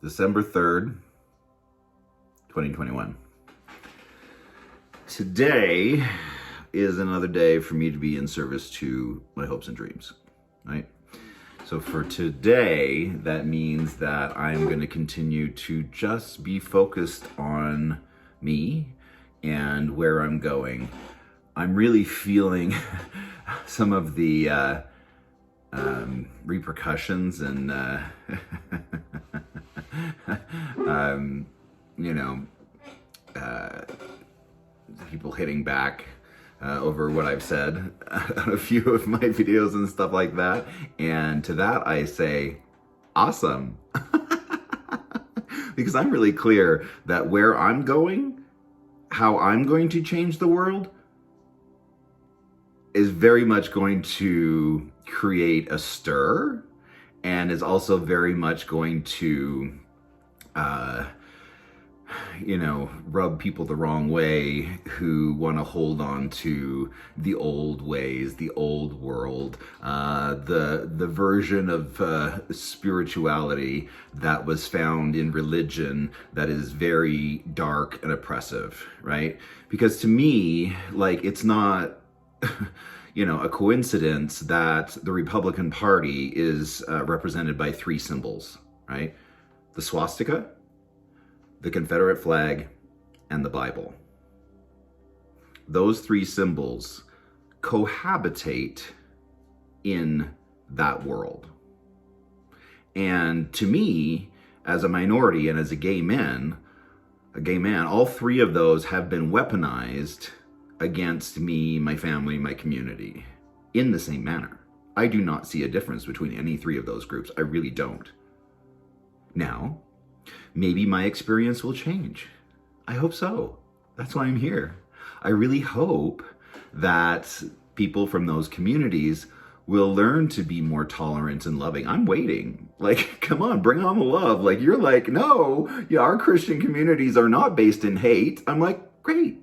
December 3rd, 2021. Today is another day for me to be in service to my hopes and dreams, right? So for today, that means that I'm going to continue to just be focused on me and where I'm going. I'm really feeling some of the repercussions and people hitting back over what I've said on a few of my videos and stuff like that. And to that I say, awesome. Because I'm really clear that where I'm going, how I'm going to change the world, is very much going to create a stir, and is also very much going to rub people the wrong way who want to hold on to the old ways, the old world, the version of spirituality that was found in religion that is very dark and oppressive, right? Because to me, it's not a coincidence that the Republican Party is represented by three symbols, right? The swastika, the Confederate flag, and the Bible. Those three symbols cohabitate in that world. And to me, as a minority and as a gay man, all three of those have been weaponized against me, my family, my community, in the same manner. I do not see a difference between any three of those groups. I really don't. Now, maybe my experience will change. I hope so. That's why I'm here. I really hope that people from those communities will learn to be more tolerant and loving. I'm waiting. Come on, bring on the love. You're no, our Christian communities are not based in hate. I'm great.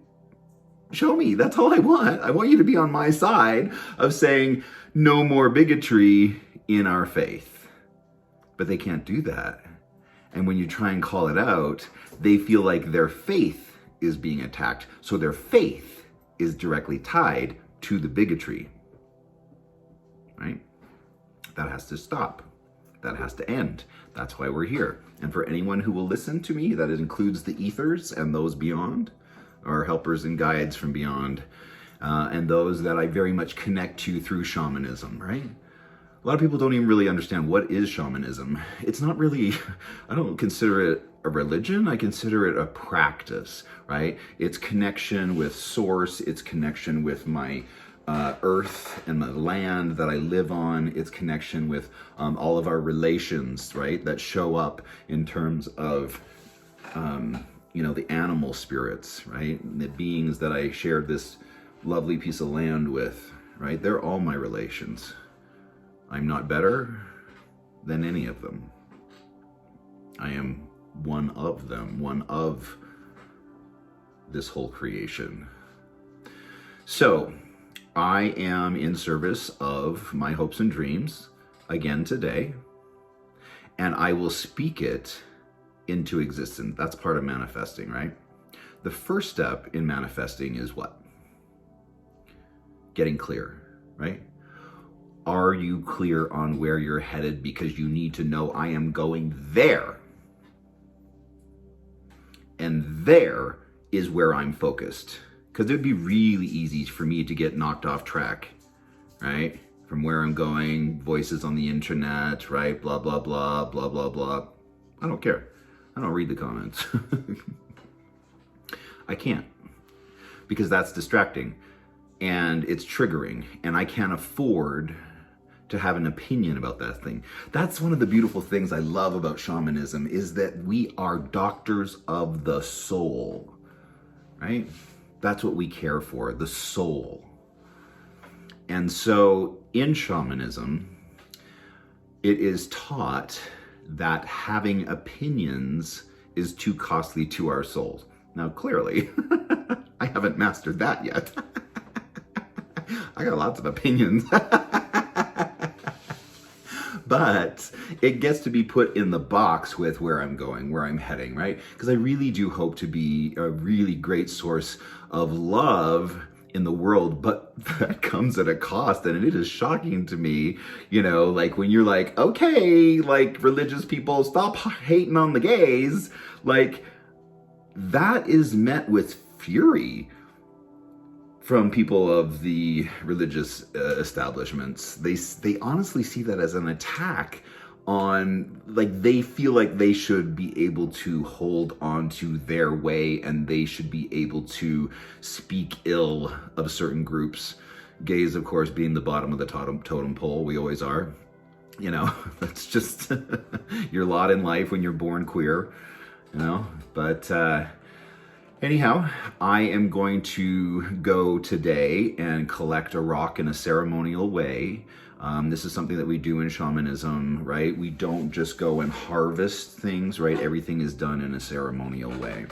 Show me. That's all I want. I want you to be on my side of saying no more bigotry in our faith. But they can't do that. And when you try and call it out, they feel like their faith is being attacked. So their faith is directly tied to the bigotry, right? That has to stop. That has to end. That's why we're here. And for anyone who will listen to me, that includes the ethers and those beyond, our helpers and guides from beyond, and those that I very much connect to through shamanism, right? A lot of people don't even really understand what is shamanism. It's not really, I don't consider it a religion, I consider it a practice, right? It's connection with source, it's connection with my earth and the land that I live on, it's connection with all of our relations, right? That show up in terms of the animal spirits, right? The beings that I shared this lovely piece of land with, right? They're all my relations. I'm not better than any of them. I am one of them, one of this whole creation. So, I am in service of my hopes and dreams again today, and I will speak it into existence. That's part of manifesting, right? The first step in manifesting is what? Getting clear, right? Are you clear on where you're headed? Because you need to know I am going there. And there is where I'm focused. Because it would be really easy for me to get knocked off track, right? From where I'm going, voices on the internet, right? Blah, blah, blah, blah, blah, blah. I don't care. I don't read the comments. I can't. Because that's distracting. And it's triggering. And I can't afford to have an opinion about that thing. That's one of the beautiful things I love about shamanism, is that we are doctors of the soul, right? That's what we care for, the soul. And so in shamanism, it is taught that having opinions is too costly to our souls. Now, clearly, I haven't mastered that yet. I got lots of opinions. but it gets to be put in the box with where I'm going, where I'm heading, right? Because I really do hope to be a really great source of love in the world, but that comes at a cost, and it is shocking to me, like when you're like, okay, like religious people, stop hating on the gays, like that is met with fury from people of the religious establishments. They honestly see that as an attack on, like, they feel like they should be able to hold on to their way, and they should be able to speak ill of certain groups. Gays, of course, being the bottom of the totem pole. We always are. That's just your lot in life when you're born queer, but anyhow, I am going to go today and collect a rock in a ceremonial way. This is something that we do in shamanism, right? We don't just go and harvest things, right? Everything is done in a ceremonial way.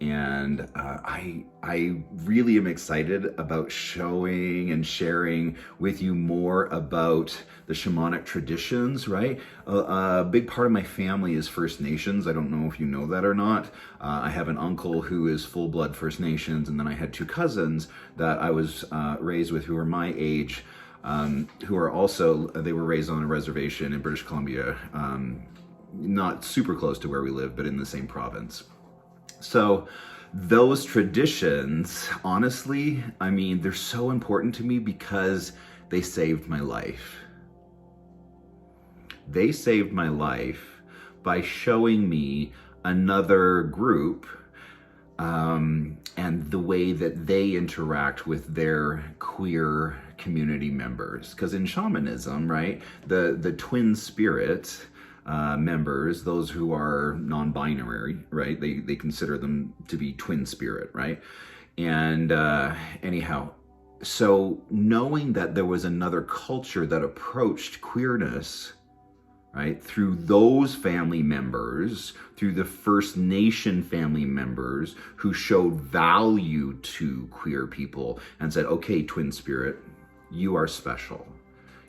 And I really am excited about showing and sharing with you more about the shamanic traditions, right? A big part of my family is First Nations. I don't know if you know that or not. I have an uncle who is full-blood First Nations, and then I had two cousins that I was raised with who are my age, who are also, they were raised on a reservation in British Columbia, not super close to where we live, but in the same province. So those traditions, honestly, they're so important to me because they saved my life. They saved my life by showing me another group and the way that they interact with their queer community members. Because in shamanism, right, the twin spirit members, those who are non-binary, right? They consider them to be twin spirit, right? And anyhow, so knowing that there was another culture that approached queerness, right, through those family members, through the First Nation family members who showed value to queer people and said, okay, twin spirit, you are special.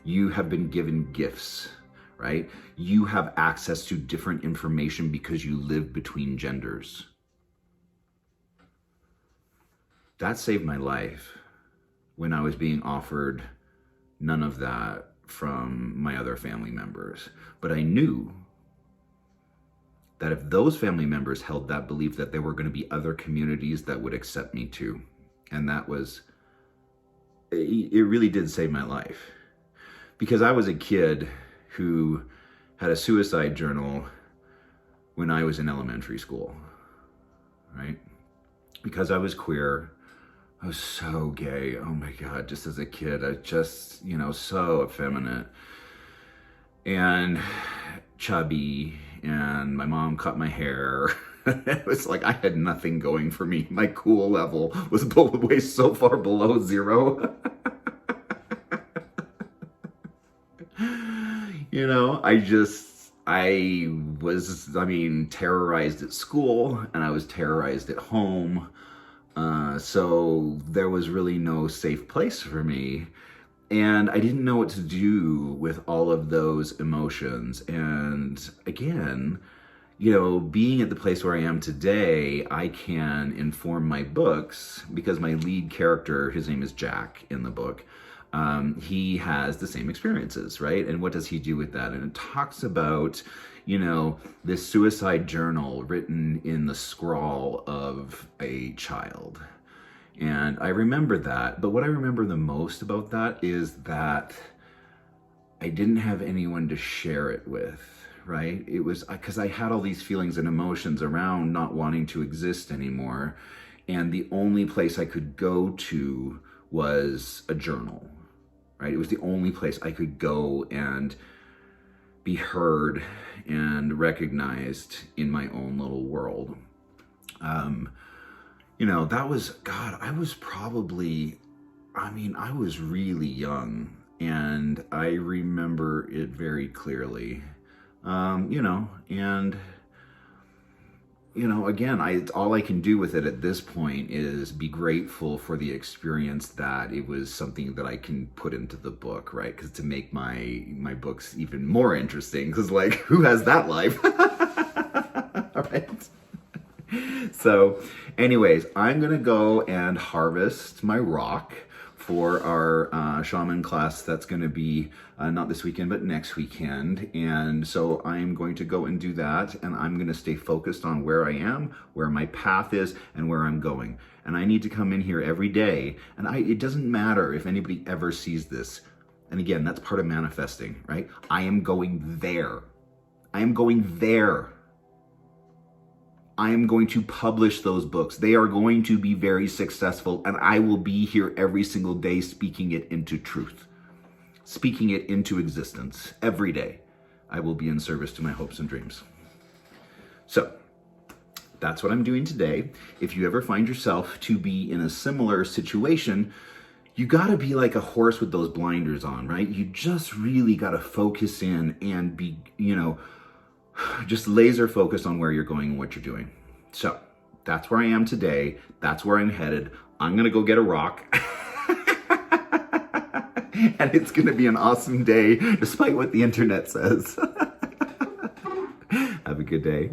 You have been given gifts, right? You have access to different information because you live between genders. That saved my life when I was being offered none of that from my other family members. But I knew that if those family members held that belief, that there were going to be other communities that would accept me too. And that was, it really did save my life. Because I was a kid who had a suicide journal when I was in elementary school, right? Because I was queer, I was so gay. Oh my God, just as a kid, I just, so effeminate and chubby, and my mom cut my hair. It was like I had nothing going for me. My cool level was way so far below zero. I was terrorized at school, and I was terrorized at home. So there was really no safe place for me. And I didn't know what to do with all of those emotions. And again, being at the place where I am today, I can inform my books because my lead character, his name is Jack in the book, he has the same experiences, right? And what does he do with that? And it talks about, this suicide journal written in the scrawl of a child. And I remember that, but what I remember the most about that is that I didn't have anyone to share it with, right? It was because I had all these feelings and emotions around not wanting to exist anymore. And the only place I could go to was a journal, right? It was the only place I could go and be heard and recognized in my own little world. That was, God, I was probably, I was really young, and I remember it very clearly, and you know, again, all I can do with it at this point is be grateful for the experience, that it was something that I can put into the book, right? Because to make my books even more interesting, because like, who has that life? All right. So anyways, I'm gonna go and harvest my rock for our shaman class that's going to be not this weekend but next weekend. And so I'm going to go and do that, and I'm going to stay focused on where I am, where my path is, and where I'm going. And I need to come in here every day, and it doesn't matter if anybody ever sees this. And again, that's part of manifesting, right? I am going there. I am going there. I am going to publish those books. They are going to be very successful, and I will be here every single day speaking it into truth, speaking it into existence. Every day, I will be in service to my hopes and dreams. So that's what I'm doing today. If you ever find yourself to be in a similar situation, you got to be like a horse with those blinders on, right? You just really got to focus in and be, just laser focused on where you're going and what you're doing. So that's where I am today. That's where I'm headed. I'm going to go get a rock. And it's going to be an awesome day, despite what the internet says. Have a good day.